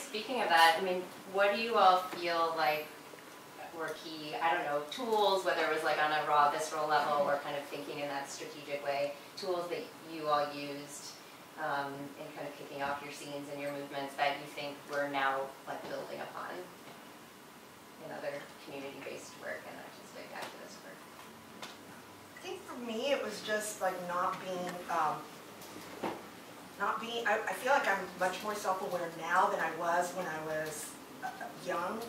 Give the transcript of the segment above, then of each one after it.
speaking of that, I mean, what do you all feel like were key, I don't know, tools, whether it was like on a raw, visceral level or kind of thinking in that strategic way, tools that you all used in kind of kicking off your scenes and your movements that you think we're now like building upon in other community-based work and not just like activist work? I think for me it was just like not being, I feel like I'm much more self-aware now than I was when I was young.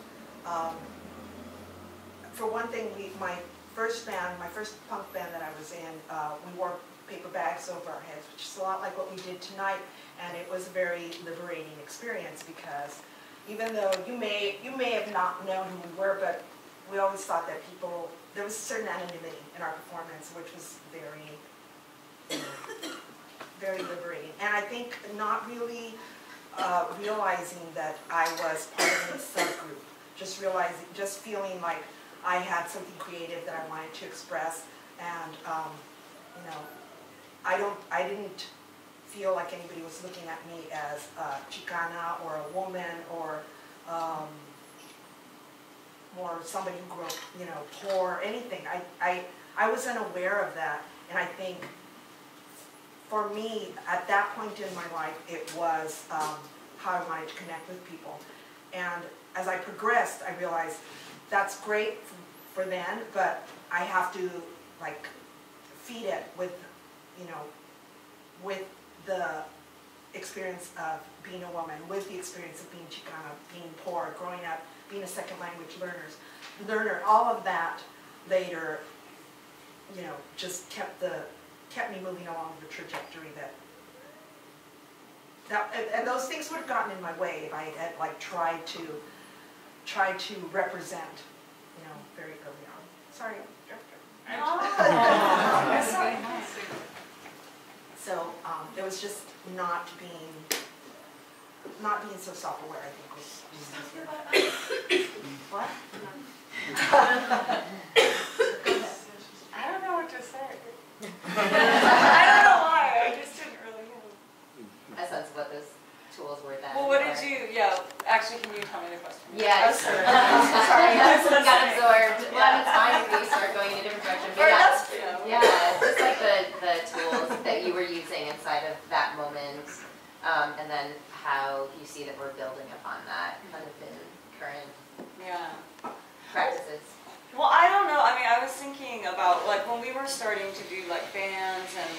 For one thing, my first punk band that I was in, we wore paper bags over our heads, which is a lot like what we did tonight, and it was a very liberating experience because even though you may have not known who we were, but we always thought that there was a certain anonymity in our performance, which was very, very liberating. And I think not really realizing that I was part of a subgroup, just feeling like I had something creative that I wanted to express, and you know, I didn't feel like anybody was looking at me as a Chicana or a woman or somebody who grew up, you know, poor or anything. I was unaware of that, and I think for me at that point in my life it was how I wanted to connect with people. And as I progressed, I realized that's great for then, but I have to like feed it with, you know, with the experience of being a woman, with the experience of being Chicana, being poor, growing up, being a second language learner, all of that later, you know, just kept me moving along the trajectory and those things would have gotten in my way if I had like tried to represent, you know, very early on. Sorry, so it was just not being so self-aware, I think, was what? I don't know what to say. I don't know why. I just didn't really know. A sense of what those tools were then. Well, what did you? Yeah, actually, can you tell me the question? Yeah, sorry. Sorry, I got absorbed. Well, it's fine if we start going in a different direction. But yeah, just like the tools that you were using inside of that moment, and then how you see that we're building upon that kind of in current practices. Well, I don't know. I mean, I was thinking about like when we were starting to do like bands and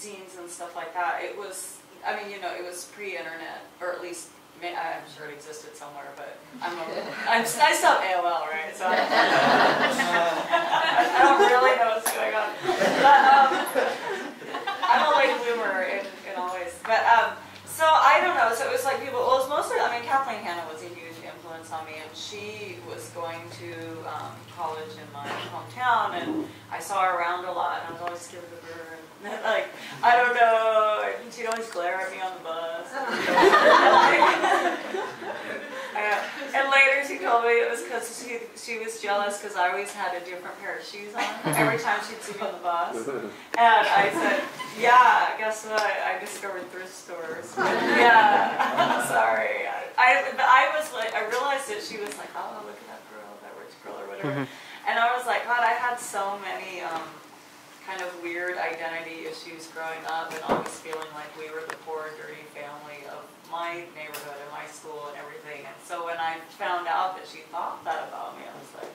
zines and stuff like that. It was, I mean, you know, it was pre-internet, or at least I'm sure it existed somewhere, but I still have AOL, right? So I don't really know what's going on. But I'm a late bloomer in all ways. But so I don't know. So it was like people. Well, it was mostly. I mean, Kathleen Hanna was a huge influence on me, and she was going to college in my hometown, and I saw her around a lot, and I was always scared of her. And, like, I don't know, and she'd always glare at me on the bus. And later she told me it was because she was jealous because I always had a different pair of shoes on every time she'd see me on the bus. And I said, yeah, guess what? I discovered thrift stores. Yeah, I'm sorry. But I was like, I realized that she was like, oh, look at that girl, that rich girl or whatever. And I was like, God, I had so many kind of weird identity issues growing up and always feeling like we were the poor, dirty family of my neighborhood and my school and everything. And so when I found out that she thought that about me, I was like,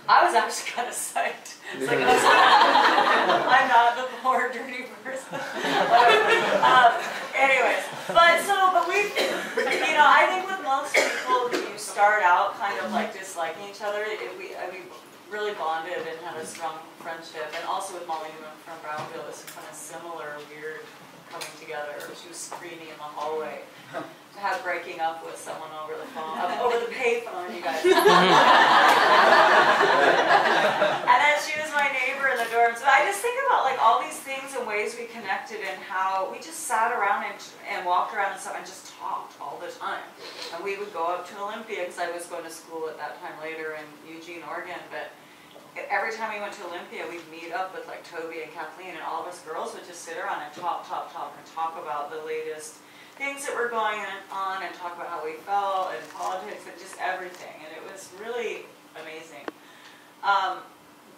I was actually kind of psyched. It's like, I'm not the poor, dirty person. Anyways, but we, you know, I think with most people, you start out kind of like disliking each other. We really bonded and had a strong friendship, and also with Molly Newman from Brownville, it's kind of similar, weird coming together. She was screaming in the hallway, had breaking up with someone over the phone, over the payphone, you guys. And then she was my neighbor in the dorms. But I just think about like all these things and ways we connected, and how we just sat around and walked around and stuff and just talked all the time. And we would go up to Olympia, because I was going to school at that time later in Eugene, Oregon. But every time we went to Olympia, we'd meet up with like Toby and Kathleen, and all of us girls would just sit around and talk about the latest things that were going on and talk about how we felt and politics and just everything. And it was really amazing.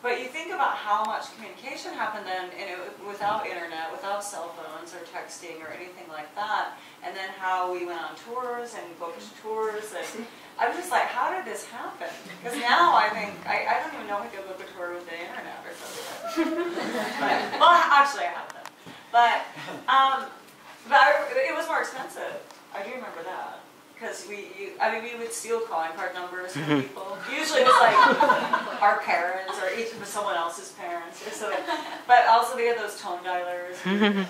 But you think about how much communication happened then, without internet, without cell phones or texting or anything like that, and then how we went on tours and booked tours, and I was just like, how did this happen? Because now I think, I don't even know if I could book a tour with the internet or something. Well, actually I have them. But it was more expensive. I do remember that. Because we would steal calling card numbers from people. Usually it was like our parents or each of someone else's parents or something. But also we had those tone dialers. Yeah.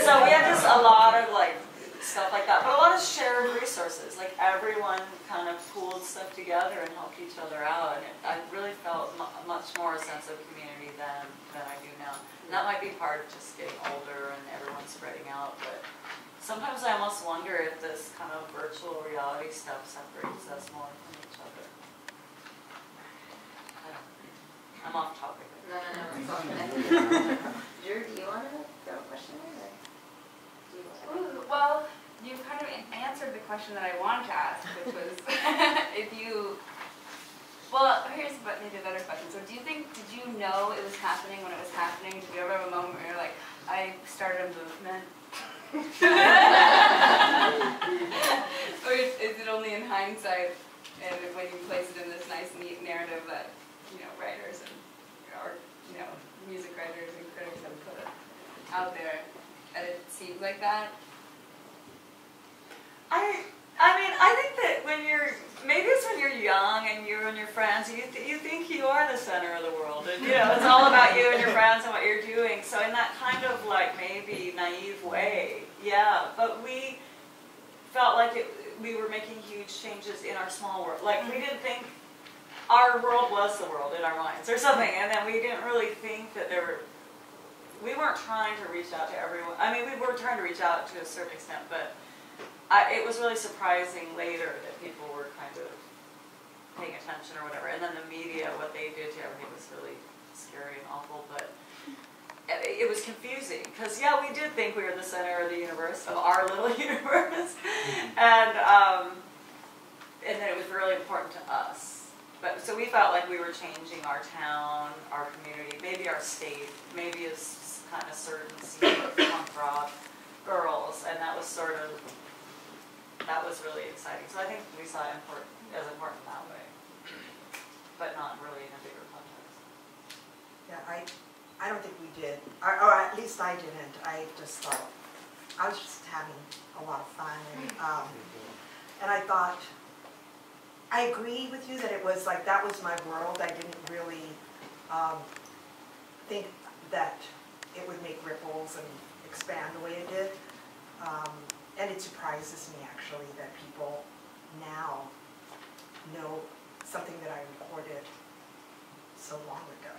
So we had just a lot of like stuff like that. But a lot of shared resources. Like everyone kind of pooled stuff together and helped each other out. And I really felt much more a sense of community than I do now. And that might be part of just getting older and everyone spreading out. But sometimes I almost wonder if this kind of virtual reality stuff separates us more from each other. I'm off topic. No, it's all good. Drew, do you want to throw a question in? Or do you want to? Well, you kind of answered the question that I wanted to ask, which was if you, well, here's maybe a better question. So did you know it was happening when it was happening? Did you ever have a moment where you're like, I started a movement? Or is it only in hindsight and when you place it in this nice, neat narrative that, writers or music writers and critics have put it out there, and it seems like that? I think that maybe it's when you're young and you and your friends, you think you are the center of the world, and it's all about you and your friends and what you're doing. So in that kind of like maybe naive way, yeah. But we felt like we were making huge changes in our small world. Like we didn't think our world was the world in our minds or something, and then we didn't really think that we weren't trying to reach out to everyone. I mean, we were trying to reach out to a certain extent, but it was really surprising later that people were kind of paying attention or whatever. And then the media, what they did to everything was really scary and awful, but it was confusing. Because, yeah, we did think we were the center of the universe, of our little universe. And then it was really important to us. So we felt like we were changing our town, our community, maybe our state, maybe a kind of certain scene of punk rock girls, and that was really exciting. So I think we saw it as important that way, but not really in a bigger context. Yeah, I don't think we did, or at least I didn't. I just thought, I was just having a lot of fun, and I thought, I agree with you that it was like, that was my world. I didn't really think that it would make ripples and expand the way it did. And it surprises me, actually, that people now know something that I recorded so long ago.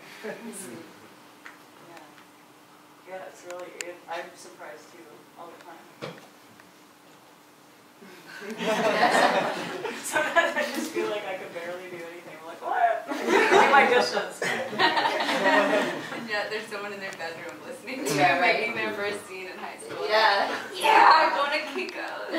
Yeah, it's really, I'm surprised too, all the time. Sometimes I just feel like I could barely do anything. I'm like, what? Do my dishes. Yeah, there's someone in their bedroom listening to Yeah, you right. making their first scene in high school. Yeah. I'm going to Kiko's.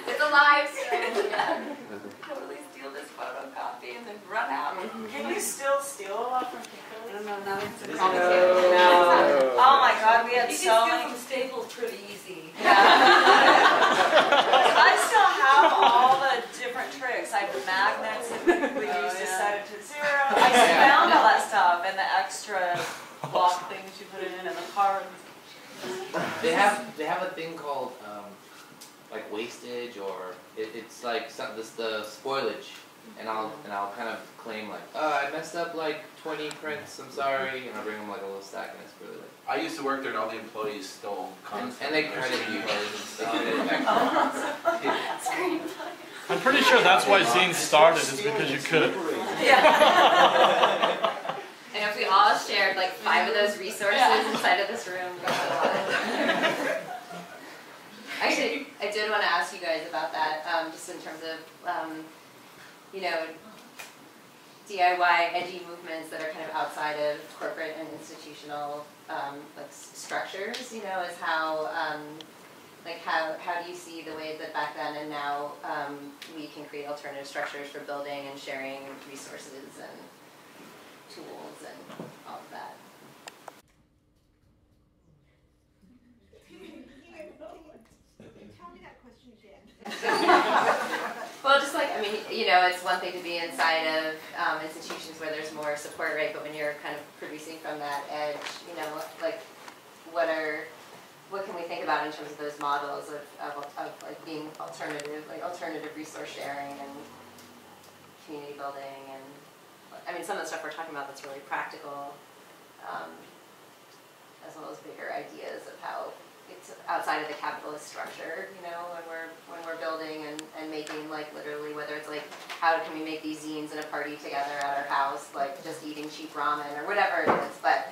It's a live stream. Yeah. Totally steal this photocopy and then run out. Can you still steal a lot from I Kiko's? don't know, now it's No. Oh my God, we had you so can many. steal from Staples pretty easy. I still have all the different tricks. I have the magnets that we used to set it to 0. I found all that stuff and the extra block things you put in and the cards. They have a thing called like wastage, or it's like the spoilage, and I'll kind of claim like, oh, I messed up like 20 prints, I'm sorry, and I'll bring them like a little stack, and it's really like. I used to work there and all the employees stole content. And they credit you and stuff. I'm pretty sure that's why Zine started, is because you could. Yeah. And if we all shared like 5 of those resources inside of this room, actually, I did want to ask you guys about that, just in terms of, DIY edgy movements that are kind of outside of corporate and institutional like structures, you know, is how like how do you see the ways that back then and now we can create alternative structures for building and sharing resources and tools and all of that? Tell me that question again. Well, just like, I mean, you know, it's one thing to be inside of institutions where there's more support, right? But when you're kind of producing from that edge, you know, like what can we think about in terms of those models of like being alternative resource sharing and community building, and I mean, some of the stuff we're talking about that's really practical, as well as bigger ideas of how it's outside of the capitalist structure, you know, when we're building and making, like, literally, whether it's like, how can we make these zines and a party together at our house, like just eating cheap ramen or whatever it is, but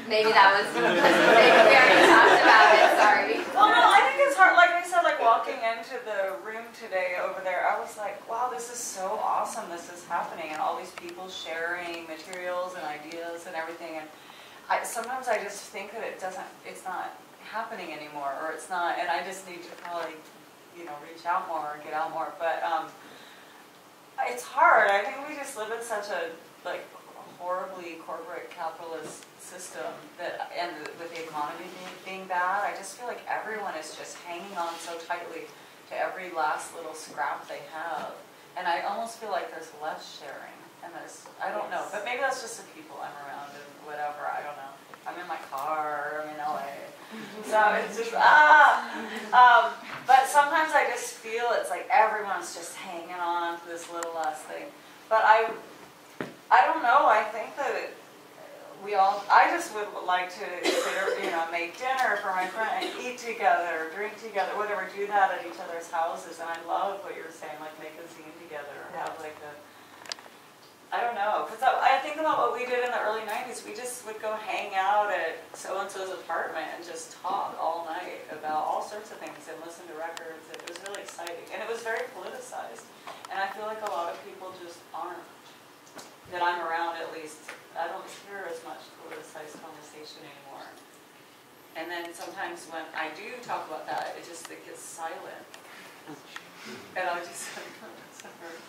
maybe that was, maybe we already talked about it, sorry. Well, no, I think it's hard, like I said, like walking into the room today over there, I was like, wow, this is so awesome, this is happening, and all these people sharing materials and ideas and everything, and sometimes I just think that it's not happening anymore, or it's not, and I just need to probably, you know, reach out more and get out more, but it's hard. I think we just live in such a, like, horribly corporate capitalist system that, and with the economy being bad, I just feel like everyone is just hanging on so tightly to every last little scrap they have, and I almost feel like there's less sharing, and I don't know, but maybe that's just the people I'm around and whatever, I don't know. I'm in my car, I'm in LA, so it's just, but sometimes I just feel it's like everyone's just hanging on to this little last thing, but I don't know, I think that I just would like to, you know, make dinner for my friend and eat together, drink together, whatever, do that at each other's houses, and I love what you're saying, like make a zine together, or have like I don't know, because I think about what we did in the early 90s, we just would go hang out at so-and-so's apartment and just talk all night about all sorts of things and listen to records. It was really exciting, and it was very politicized, and I feel like a lot of people just aren't. That I'm around, at least, I don't hear as much politicized conversation anymore. And then sometimes when I do talk about that, it gets silent. And I'm just like, sorry.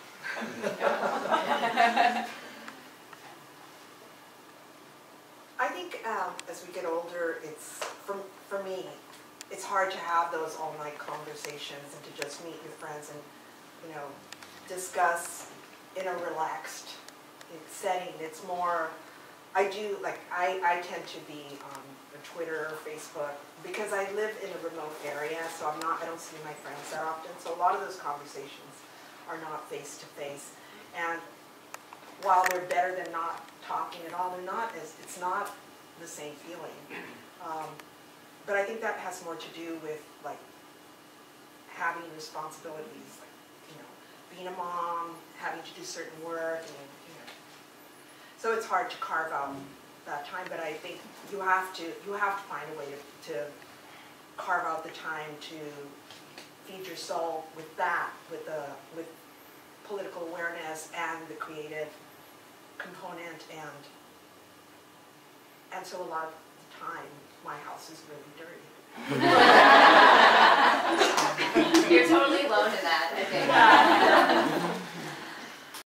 I think as we get older, it's, for me, it's hard to have those all-night conversations and to just meet your friends and, you know, discuss in a relaxed setting. It's more, I tend to be on Twitter or Facebook because I live in a remote area, so I don't see my friends that often. So a lot of those conversations are not face to face. And while they're better than not talking at all, it's not the same feeling. But I think that has more to do with like having responsibilities, like, you know, being a mom, having to do certain work, and so it's hard to carve out that time, but I think you have to find a way to carve out the time to feed your soul with that, with political awareness and the creative component, and so a lot of the time my house is really dirty. You're totally alone in that, I think.